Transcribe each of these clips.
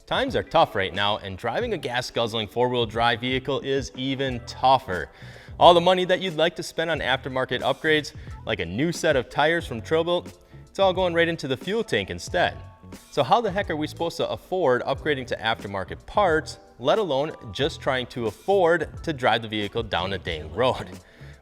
Times are tough right now, and driving a gas-guzzling four-wheel drive vehicle is even tougher. All the money that you'd like to spend on aftermarket upgrades, like a new set of tires from TrailBuilt, it's all going right into the fuel tank instead. So how the heck are we supposed to afford upgrading to aftermarket parts, let alone just trying to afford to drive the vehicle down a dang road?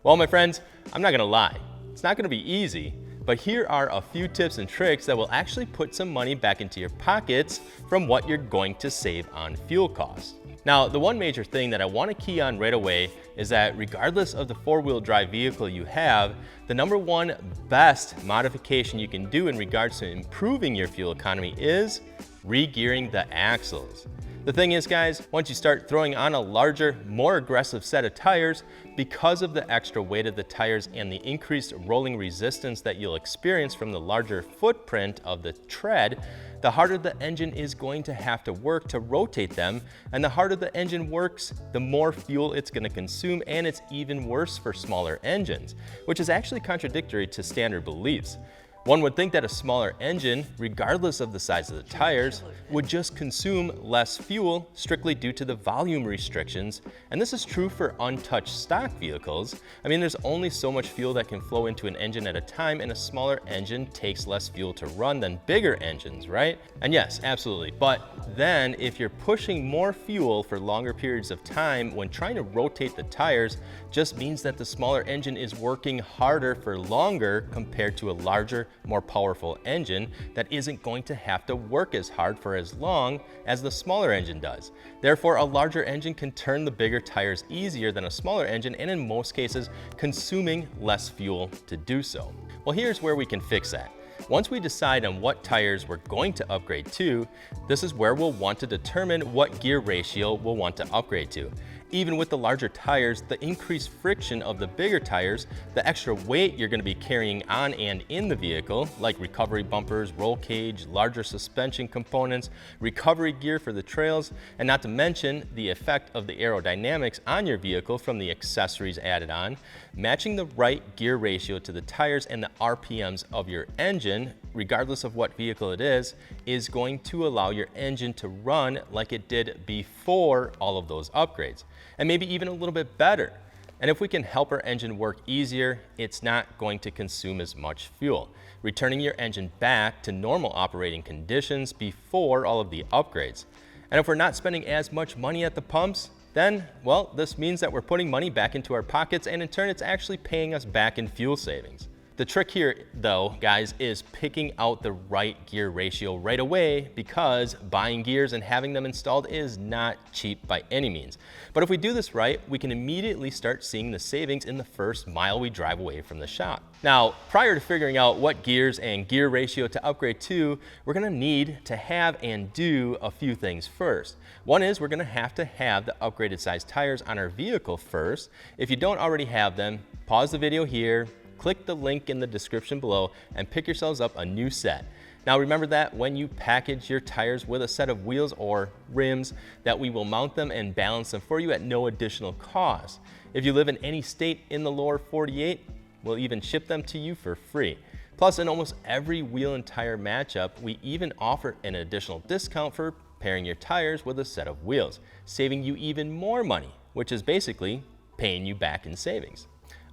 Well, my friends, I'm not gonna lie, it's not gonna be easy, but here are a few tips and tricks that will actually put some money back into your pockets from what you're going to save on fuel costs. Now, the one major thing that I want to key on right away is that regardless of the four-wheel drive vehicle you have, the number one best modification you can do in regards to improving your fuel economy is re-gearing the axles. The thing is, guys, once you start throwing on a larger, more aggressive set of tires, because of the extra weight of the tires and the increased rolling resistance that you'll experience from the larger footprint of the tread, the harder the engine is going to have to work to rotate them, and the harder the engine works, the more fuel it's going to consume, and it's even worse for smaller engines, which is actually contradictory to standard beliefs. One would think that a smaller engine, regardless of the size of the tires, would just consume less fuel strictly due to the volume restrictions, and this is true for untouched stock vehicles. I mean, there's only so much fuel that can flow into an engine at a time, and a smaller engine takes less fuel to run than bigger engines, right? And yes, absolutely, but then if you're pushing more fuel for longer periods of time when trying to rotate the tires, just means that the smaller engine is working harder for longer compared to a larger, more powerful engine that isn't going to have to work as hard for as long as the smaller engine does. Therefore, a larger engine can turn the bigger tires easier than a smaller engine, and in most cases, consuming less fuel to do so. Well, here's where we can fix that. Once we decide on what tires we're going to upgrade to, this is where we'll want to determine what gear ratio we'll want to upgrade to. Even with the larger tires, the increased friction of the bigger tires, the extra weight you're going to be carrying on and in the vehicle, like recovery bumpers, roll cage, larger suspension components, recovery gear for the trails, and not to mention the effect of the aerodynamics on your vehicle from the accessories added on, matching the right gear ratio to the tires and the RPMs of your engine, regardless of what vehicle it is going to allow your engine to run like it did before all of those upgrades, and maybe even a little bit better. And if we can help our engine work easier, it's not going to consume as much fuel, returning your engine back to normal operating conditions before all of the upgrades. And if we're not spending as much money at the pumps, then, well, this means that we're putting money back into our pockets, and in turn, it's actually paying us back in fuel savings. The trick here, though, guys, is picking out the right gear ratio right away, because buying gears and having them installed is not cheap by any means. But if we do this right, we can immediately start seeing the savings in the first mile we drive away from the shop. Now, prior to figuring out what gears and gear ratio to upgrade to, we're gonna need to have and do a few things first. One is we're gonna have to have the upgraded size tires on our vehicle first. If you don't already have them, pause the video here, click the link in the description below, and pick yourselves up a new set. Now remember that when you package your tires with a set of wheels or rims, that we will mount them and balance them for you at no additional cost. If you live in any state in the lower 48, we'll even ship them to you for free. Plus, in almost every wheel and tire matchup, we even offer an additional discount for pairing your tires with a set of wheels, saving you even more money, which is basically paying you back in savings.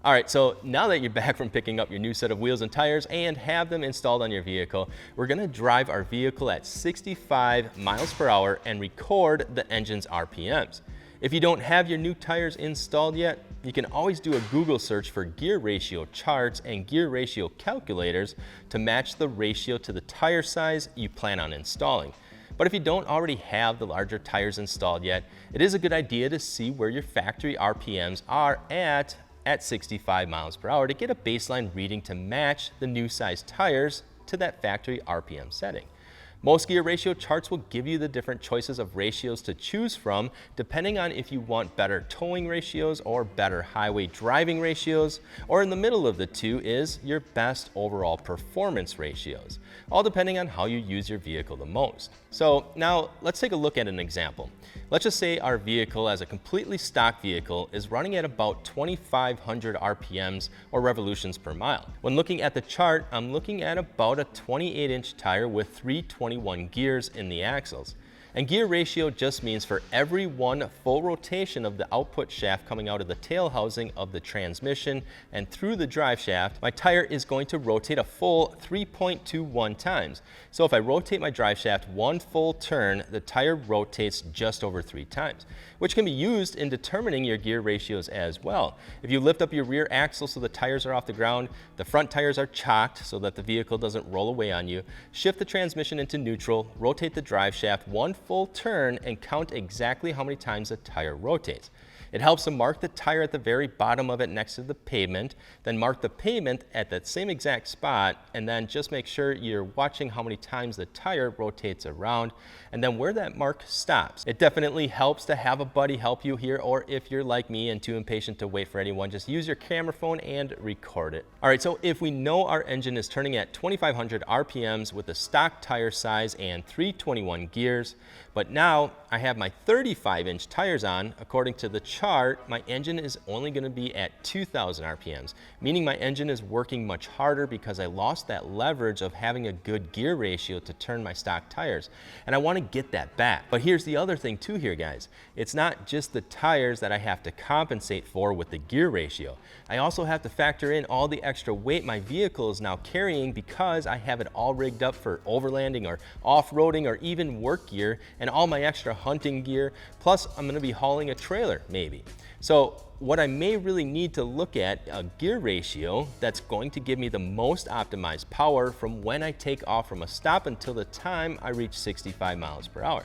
All right, so now that you're back from picking up your new set of wheels and tires and have them installed on your vehicle, we're gonna drive our vehicle at 65 miles per hour and record the engine's RPMs. If you don't have your new tires installed yet, you can always do a Google search for gear ratio charts and gear ratio calculators to match the ratio to the tire size you plan on installing. But if you don't already have the larger tires installed yet, it is a good idea to see where your factory RPMs are at 65 miles per hour to get a baseline reading to match the new size tires to that factory RPM setting. Most gear ratio charts will give you the different choices of ratios to choose from, depending on if you want better towing ratios or better highway driving ratios, or in the middle of the two is your best overall performance ratios, all depending on how you use your vehicle the most. So now let's take a look at an example. Let's just say our vehicle, as a completely stock vehicle, is running at about 2,500 RPMs or revolutions per mile. When looking at the chart, I'm looking at about a 28-inch tire with 321 gears in the axles. And gear ratio just means for every one full rotation of the output shaft coming out of the tail housing of the transmission and through the drive shaft, my tire is going to rotate a full 3.21 times. So if I rotate my drive shaft one full turn, the tire rotates just over 3 times, which can be used in determining your gear ratios as well. If you lift up your rear axle so the tires are off the ground, the front tires are chocked so that the vehicle doesn't roll away on you, shift the transmission into neutral, rotate the drive shaft one full turn, and count exactly how many times the tire rotates. It helps to mark the tire at the very bottom of it next to the pavement, then mark the pavement at that same exact spot, and then just make sure you're watching how many times the tire rotates around, and then where that mark stops. It definitely helps to have a buddy help you here, or if you're like me and too impatient to wait for anyone, just use your camera phone and record it. All right, so if we know our engine is turning at 2,500 RPMs with a stock tire size and 321 gears, but now I have my 35-inch tires on, according to the chart, my engine is only going to be at 2,000 RPMs, meaning my engine is working much harder because I lost that leverage of having a good gear ratio to turn my stock tires, and I want to get that back. But here's the other thing too here, guys. It's not just the tires that I have to compensate for with the gear ratio. I also have to factor in all the extra weight my vehicle is now carrying because I have it all rigged up for overlanding or off-roading or even work gear, and all my extra hunting gear, plus I'm going to be hauling a trailer maybe. So what I may really need to look at a gear ratio that's going to give me the most optimized power from when I take off from a stop until the time I reach 65 miles per hour.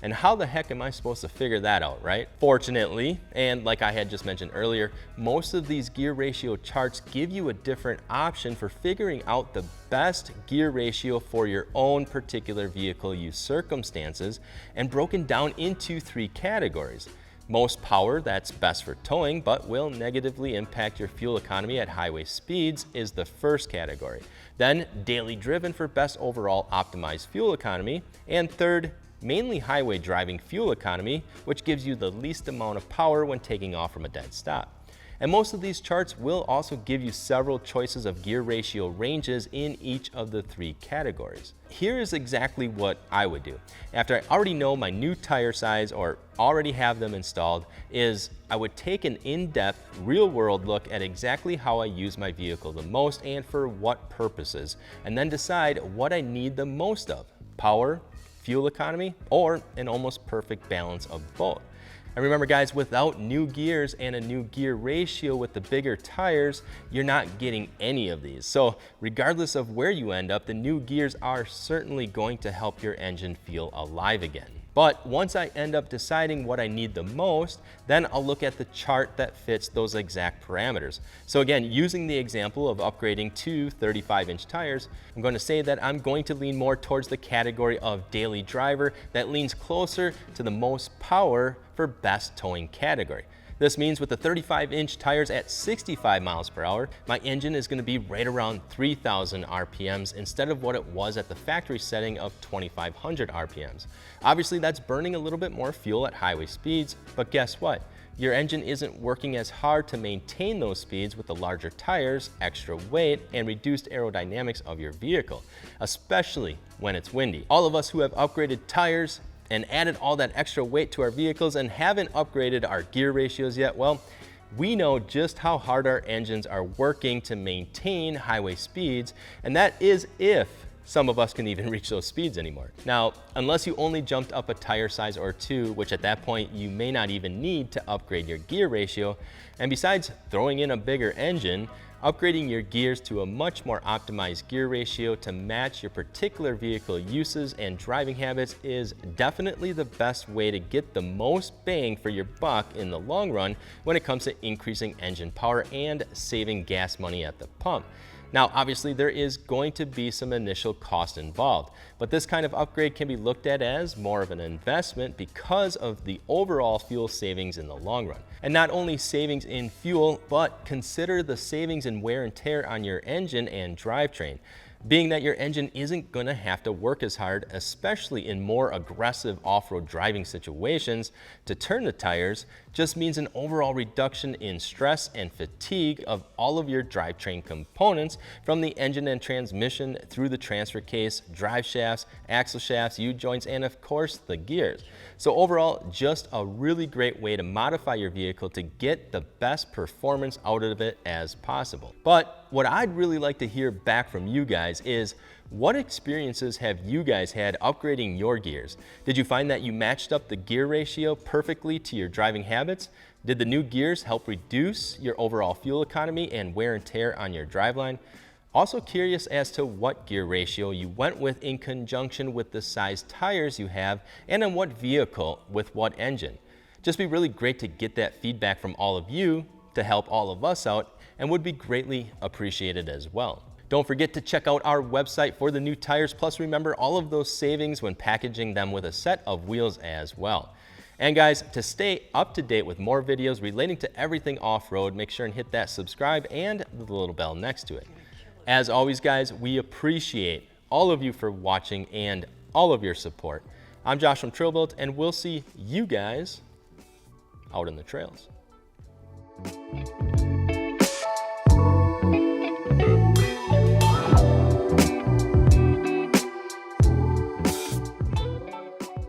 And how the heck am I supposed to figure that out, right? Fortunately, and like I had just mentioned earlier, most of these gear ratio charts give you a different option for figuring out the best gear ratio for your own particular vehicle use circumstances, and broken down into 3 categories. Most power, that's best for towing, but will negatively impact your fuel economy at highway speeds, is the first category. Then daily driven for best overall optimized fuel economy. And third, mainly highway driving fuel economy, which gives you the least amount of power when taking off from a dead stop. And most of these charts will also give you several choices of gear ratio ranges in each of the 3 categories. Here is exactly what I would do. After I already know my new tire size or already have them installed, is I would take an in-depth, real-world look at exactly how I use my vehicle the most and for what purposes, and then decide what I need the most of: power, fuel economy, or an almost perfect balance of both. And remember guys, without new gears and a new gear ratio with the bigger tires, you're not getting any of these. So regardless of where you end up, the new gears are certainly going to help your engine feel alive again. But once I end up deciding what I need the most, then I'll look at the chart that fits those exact parameters. So again, using the example of upgrading to 35-inch tires, I'm going to say that I'm going to lean more towards the category of daily driver that leans closer to the most power for best towing category. This means with the 35-inch tires at 65 miles per hour, my engine is going to be right around 3,000 RPMs instead of what it was at the factory setting of 2,500 RPMs. Obviously, that's burning a little bit more fuel at highway speeds, but guess what? Your engine isn't working as hard to maintain those speeds with the larger tires, extra weight, and reduced aerodynamics of your vehicle, especially when it's windy. All of us who have upgraded tires and added all that extra weight to our vehicles and haven't upgraded our gear ratios yet, well, we know just how hard our engines are working to maintain highway speeds, and that is if some of us can even reach those speeds anymore. Now, unless you only jumped up a tire size or 2, which at that point you may not even need to upgrade your gear ratio, and besides throwing in a bigger engine, upgrading your gears to a much more optimized gear ratio to match your particular vehicle uses and driving habits is definitely the best way to get the most bang for your buck in the long run when it comes to increasing engine power and saving gas money at the pump. Now, obviously, there is going to be some initial cost involved, but this kind of upgrade can be looked at as more of an investment because of the overall fuel savings in the long run. And not only savings in fuel, but consider the savings in wear and tear on your engine and drivetrain. being that your engine isn't going to have to work as hard, especially in more aggressive off-road driving situations, to turn the tires just means an overall reduction in stress and fatigue of all of your drivetrain components, from the engine and transmission through the transfer case, drive shafts, axle shafts, U-joints, and of course the gears. So overall, just a really great way to modify your vehicle to get the best performance out of it as possible. But what I'd really like to hear back from you guys is, what experiences have you guys had upgrading your gears? Did you find that you matched up the gear ratio perfectly to your driving habits? Did the new gears help reduce your overall fuel economy and wear and tear on your driveline? Also curious as to what gear ratio you went with in conjunction with the size tires you have, and on what vehicle with what engine. Just be really great to get that feedback from all of you to help all of us out, and would be greatly appreciated as well. Don't forget to check out our website for the new tires, plus remember all of those savings when packaging them with a set of wheels as well. And guys, to stay up to date with more videos relating to everything off-road, make sure and hit that subscribe and the little bell next to it. As always guys, we appreciate all of you for watching and all of your support. I'm Josh from TrailBuilt, and we'll see you guys out in the trails.